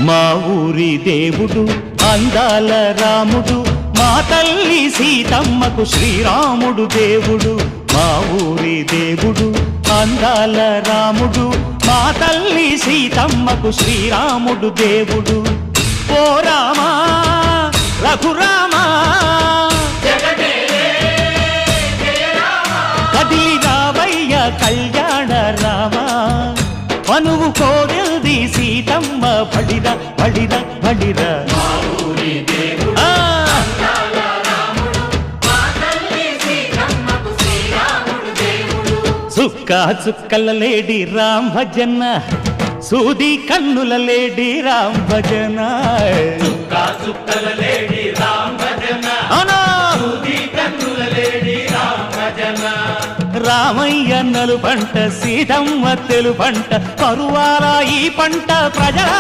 మా ఊరి దేవుడు అందాల రాముడు, మా తల్లి సీతమ్మకు శ్రీరాముడు దేవుడు. మా ఊరి దేవుడు అందాల రాముడు, మా తల్లి సీతమ్మకు శ్రీరాముడు దేవుడు. ఓ రామా రఘురామా కదిలి రావయ్య కళ్యాణ రామా, మనువు కోరెల్ది సీతమ్మ బడిర బడిర బడిర. చుక్క చుక్కల లేడి రామ్ భజన, సూది కన్నుల లేడి రామ్ భజన. చుక్కల లేడి రామ్ భజన, సూది కన్నుల లేడి రామ్ భజన. రామయ్య నలు పంట, సీతమ్మ తెలు పంట, పరువాల ఈ పంట ప్రజల